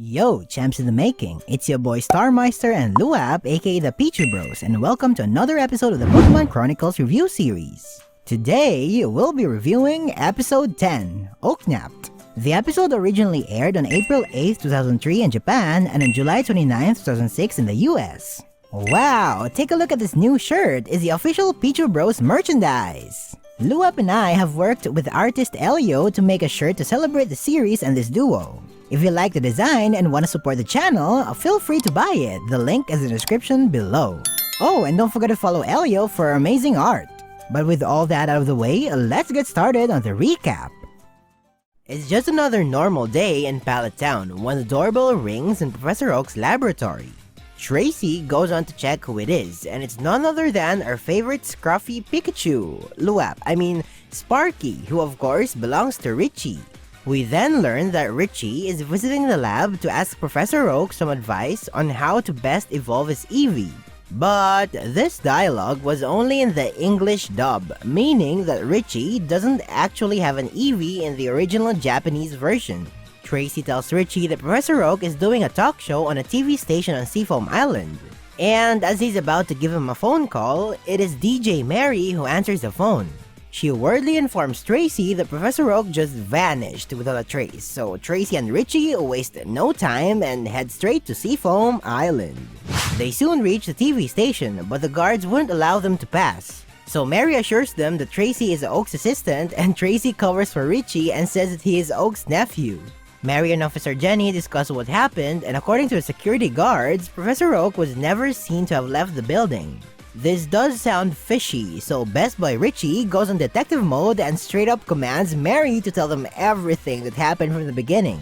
Yo, champs in the making, it's your boy Starmeistr and Luap, aka the Pichu Bros, and welcome to another episode of the Pokemon Chronicles review series. Today, we'll be reviewing Episode 10, Oaknapped. The episode originally aired on April 8, 2003 in Japan and on July 29, 2006 in the US. Wow, take a look at this new shirt, it's the official Pichu Bros merchandise! Luap and I have worked with artist Elio to make a shirt to celebrate the series and this duo. If you like the design and want to support the channel, feel free to buy it. The link is in the description below. Oh, and don't forget to follow Elio for amazing art. But with all that out of the way, let's get started on the recap. It's just another normal day in Pallet Town when the doorbell rings in Professor Oak's laboratory. Tracey goes on to check who it is, and it's none other than our favorite scruffy Pikachu, Sparky, who of course belongs to Ritchie. We then learn that Ritchie is visiting the lab to ask Professor Oak some advice on how to best evolve his Eevee. But this dialogue was only in the English dub, meaning that Ritchie doesn't actually have an Eevee in the original Japanese version. Tracey tells Ritchie that Professor Oak is doing a talk show on a TV station on Seafoam Island. And as he's about to give him a phone call, it is DJ Mary who answers the phone. She wordly informs Tracey that Professor Oak just vanished without a trace, so Tracey and Ritchie waste no time and head straight to Seafoam Island. They soon reach the TV station, but the guards wouldn't allow them to pass. So Mary assures them that Tracey is Oak's assistant, and Tracey covers for Ritchie and says that he is Oak's nephew. Mary and Officer Jenny discuss what happened, and according to the security guards, Professor Oak was never seen to have left the building. This does sound fishy, so Best Boy Ritchie goes on detective mode and straight up commands Mary to tell them everything that happened from the beginning.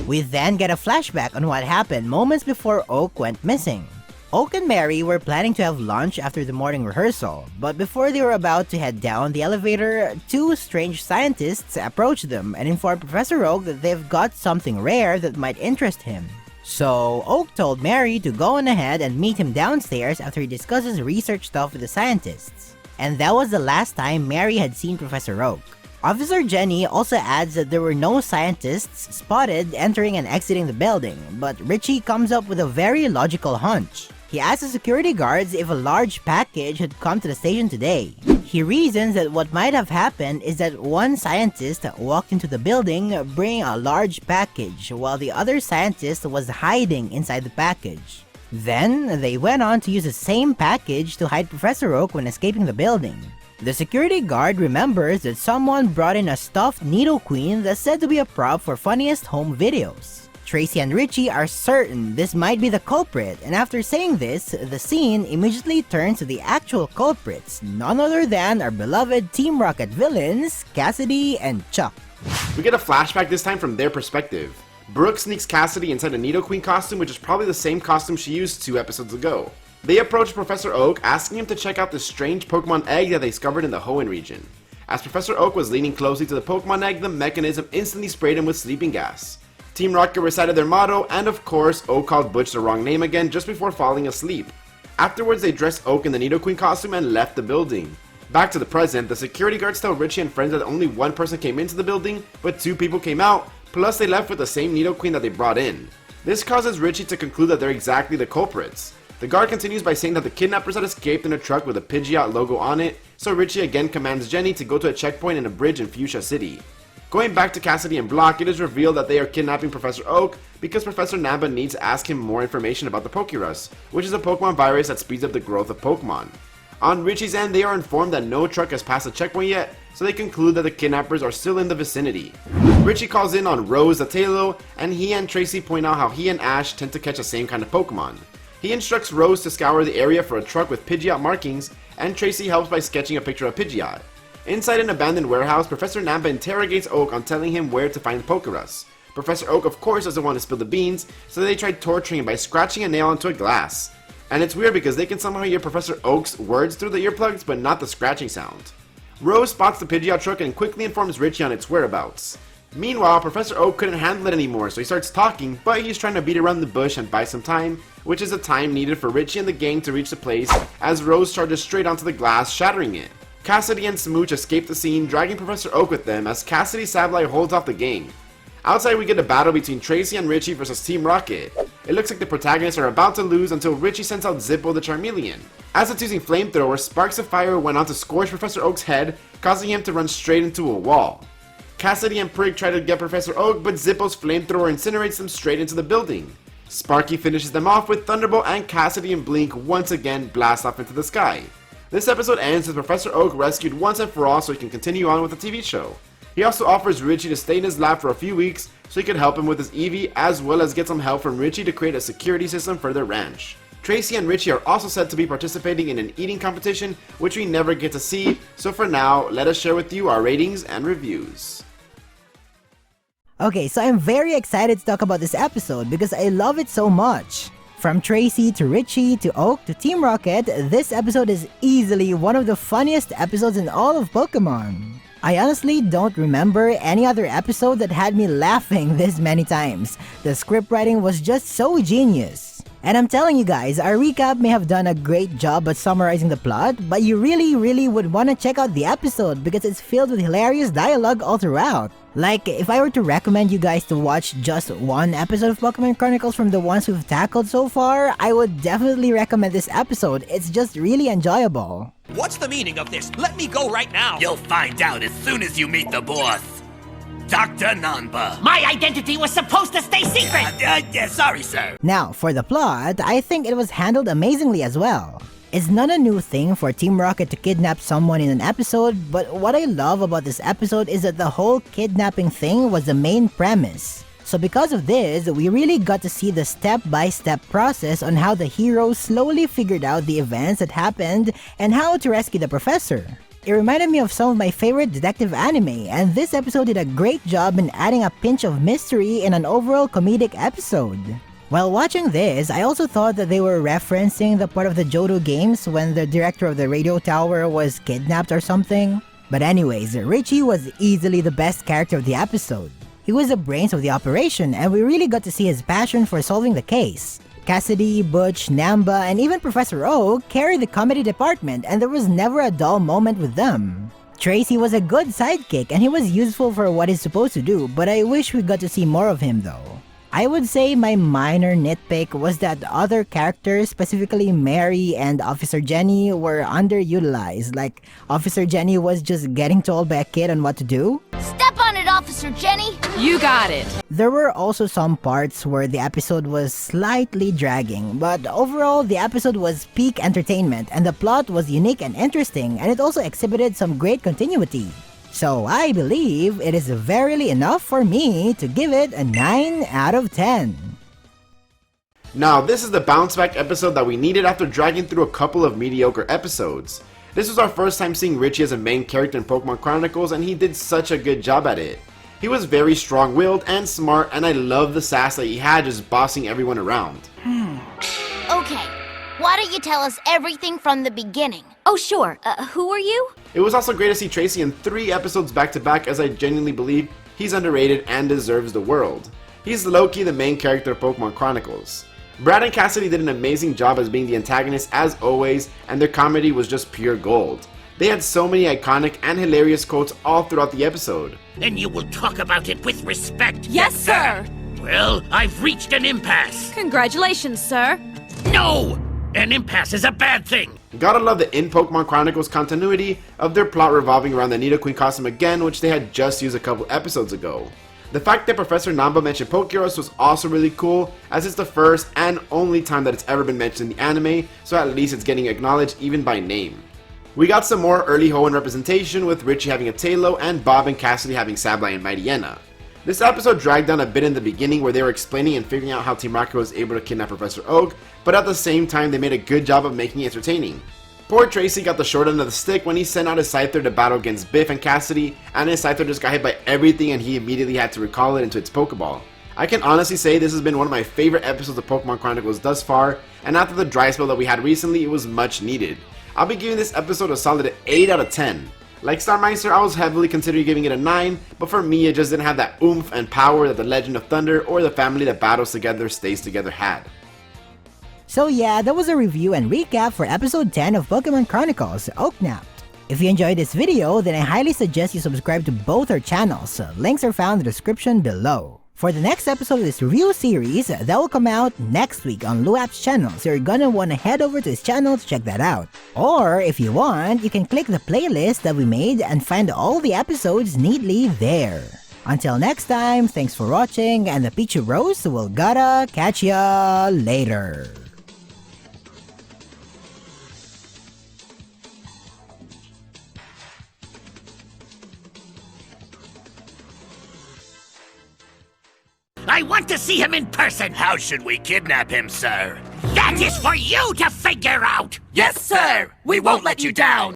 We then get a flashback on what happened moments before Oak went missing. Oak and Mary were planning to have lunch after the morning rehearsal, but before they were about to head down the elevator, two strange scientists approached them and informed Professor Oak that they've got something rare that might interest him. So, Oak told Mary to go on ahead and meet him downstairs after he discusses research stuff with the scientists. And that was the last time Mary had seen Professor Oak. Officer Jenny also adds that there were no scientists spotted entering and exiting the building, but Ritchie comes up with a very logical hunch. He asks the security guards if a large package had come to the station today. He reasons that what might have happened is that one scientist walked into the building bringing a large package while the other scientist was hiding inside the package. Then, they went on to use the same package to hide Professor Oak when escaping the building. The security guard remembers that someone brought in a stuffed Nidoqueen that's said to be a prop for funniest home videos. Tracey and Ritchie are certain this might be the culprit, and after saying this, the scene immediately turns to the actual culprits, none other than our beloved Team Rocket villains, Cassidy and Chuck. We get a flashback this time from their perspective. Brooke sneaks Cassidy inside a Nidoqueen costume, which is probably the same costume she used 2 episodes ago. They approach Professor Oak, asking him to check out the strange Pokemon egg that they discovered in the Hoenn region. As Professor Oak was leaning closely to the Pokemon egg, the mechanism instantly sprayed him with sleeping gas. Team Rocket recited their motto, and of course, Oak called Butch the wrong name again just before falling asleep. Afterwards, they dressed Oak in the Nidoqueen costume and left the building. Back to the present, the security guards tell Ritchie and friends that only one person came into the building, but 2 people came out, plus they left with the same Nidoqueen that they brought in. This causes Ritchie to conclude that they're exactly the culprits. The guard continues by saying that the kidnappers had escaped in a truck with a Pidgeot logo on it, so Ritchie again commands Jenny to go to a checkpoint in a bridge in Fuchsia City. Going back to Cassidy and Block, it is revealed that they are kidnapping Professor Oak because Professor Namba needs to ask him more information about the Pokerus, which is a Pokemon virus that speeds up the growth of Pokemon. On Ritchie's end, they are informed that no truck has passed the checkpoint yet, so they conclude that the kidnappers are still in the vicinity. Ritchie calls in on Rose the Tailo, and he and Tracey point out how he and Ash tend to catch the same kind of Pokemon. He instructs Rose to scour the area for a truck with Pidgeot markings, and Tracey helps by sketching a picture of Pidgeot. Inside an abandoned warehouse, Professor Namba interrogates Oak on telling him where to find the Pokerus. Professor Oak of course doesn't want to spill the beans, so they try torturing him by scratching a nail onto a glass. And it's weird because they can somehow hear Professor Oak's words through the earplugs, but not the scratching sound. Rose spots the Pidgeot truck and quickly informs Ritchie on its whereabouts. Meanwhile, Professor Oak couldn't handle it anymore, so he starts talking, but he's trying to beat around the bush and buy some time, which is the time needed for Ritchie and the gang to reach the place, as Rose charges straight onto the glass, shattering it. Cassidy and Smooch escape the scene, dragging Professor Oak with them as Cassidy Sableye holds off the gang. Outside, we get a battle between Tracey and Ritchie versus Team Rocket. It looks like the protagonists are about to lose until Ritchie sends out Zippo the Charmeleon. As it's using flamethrowers, sparks of fire went on to scorch Professor Oak's head, causing him to run straight into a wall. Cassidy and Prig try to get Professor Oak, but Zippo's flamethrower incinerates them straight into the building. Sparky finishes them off with Thunderbolt, and Cassidy and Blink once again blast off into the sky. This episode ends with Professor Oak rescued once and for all so he can continue on with the TV show. He also offers Ritchie to stay in his lab for a few weeks so he could help him with his Eevee, as well as get some help from Ritchie to create a security system for their ranch. Tracey and Ritchie are also said to be participating in an eating competition, which we never get to see, so for now, let us share with you our ratings and reviews. Okay, so I'm very excited to talk about this episode because I love it so much. From Tracey to Ritchie to Oak to Team Rocket, this episode is easily one of the funniest episodes in all of Pokemon. I honestly don't remember any other episode that had me laughing this many times. The script writing was just so genius. And I'm telling you guys, our recap may have done a great job at summarizing the plot, but you really would want to check out the episode because it's filled with hilarious dialogue all throughout. Like, if I were to recommend you guys to watch just one episode of Pokemon Chronicles from the ones we've tackled so far, I would definitely recommend this episode. It's just really enjoyable. What's the meaning of this? Let me go right now! You'll find out as soon as you meet the boss. Dr. Nanba. My identity was supposed to stay secret! Sorry, sir. Now, for the plot, I think it was handled amazingly as well. It's not a new thing for Team Rocket to kidnap someone in an episode, but what I love about this episode is that the whole kidnapping thing was the main premise. So because of this, we really got to see the step-by-step process on how the heroes slowly figured out the events that happened and how to rescue the professor. It reminded me of some of my favorite detective anime, and this episode did a great job in adding a pinch of mystery in an overall comedic episode. While watching this, I also thought that they were referencing the part of the Johto games when the director of the radio tower was kidnapped or something. But anyways, Ritchie was easily the best character of the episode. He was the brains of the operation, and we really got to see his passion for solving the case. Cassidy, Butch, Namba, and even Professor Oak carried the comedy department, and there was never a dull moment with them. Tracey was a good sidekick, and he was useful for what he's supposed to do, but I wish we got to see more of him though. I would say my minor nitpick was that other characters, specifically Mary and Officer Jenny, were underutilized. Like, Officer Jenny was just getting told by a kid on what to do. Step on it, Officer Jenny! You got it! There were also some parts where the episode was slightly dragging, but overall the episode was peak entertainment and the plot was unique and interesting, and it also exhibited some great continuity. So I believe it is verily enough for me to give it a 9 out of 10. Now, this is the bounce back episode that we needed after dragging through a couple of mediocre episodes. This was our first time seeing Ritchie as a main character in Pokemon Chronicles, and he did such a good job at it. He was very strong-willed and smart, and I love the sass that he had just bossing everyone around. Okay, why don't you tell us everything from the beginning? Oh, sure. Who are you? It was also great to see Tracey in 3 episodes back-to-back, as I genuinely believe he's underrated and deserves the world. He's low-key the main character of Pokemon Chronicles. Brad and Cassidy did an amazing job as being the antagonists as always, and their comedy was just pure gold. They had so many iconic and hilarious quotes all throughout the episode. And you will talk about it with respect. Yes, sir! Well, I've reached an impasse. Congratulations, sir. No! An impasse is a bad thing. Gotta love the in Pokemon Chronicles continuity of their plot revolving around the Nidoqueen costume again, which they had just used a couple episodes ago. The fact that Professor Namba mentioned Pokeros was also really cool, as it's the first and only time that it's ever been mentioned in the anime, so at least it's getting acknowledged even by name. We got some more early Hoenn representation, with Ritchie having a Tailo and Bob and Cassidy having Sableye and Mightyena. This episode dragged down a bit in the beginning where they were explaining and figuring out how Team Rocket was able to kidnap Professor Oak, but at the same time they made a good job of making it entertaining. Poor Tracey got the short end of the stick when he sent out his Scyther to battle against Biff and Cassidy, and his Scyther just got hit by everything and he immediately had to recall it into its Pokeball. I can honestly say this has been one of my favorite episodes of Pokemon Chronicles thus far, and after the dry spell that we had recently, it was much needed. I'll be giving this episode a solid 8 out of 10. Like Starmeistr, I was heavily considering giving it a 9, but for me it just didn't have that oomph and power that the Legend of Thunder or the family that battles together stays together had. So yeah, that was a review and recap for episode 10 of Pokemon Chronicles, Oaknapped. If you enjoyed this video, then I highly suggest you subscribe to both our channels. Links are found in the description below. For the next episode of this review series, that will come out next week on Luap's channel, so you're gonna wanna head over to his channel to check that out. Or, if you want, you can click the playlist that we made and find all the episodes neatly there. Until next time, thanks for watching, and the Pichu Bros will gotta catch ya later. I want to see him in person. How should we kidnap him, sir? That is for you to figure out. Yes, sir! We won't let you down!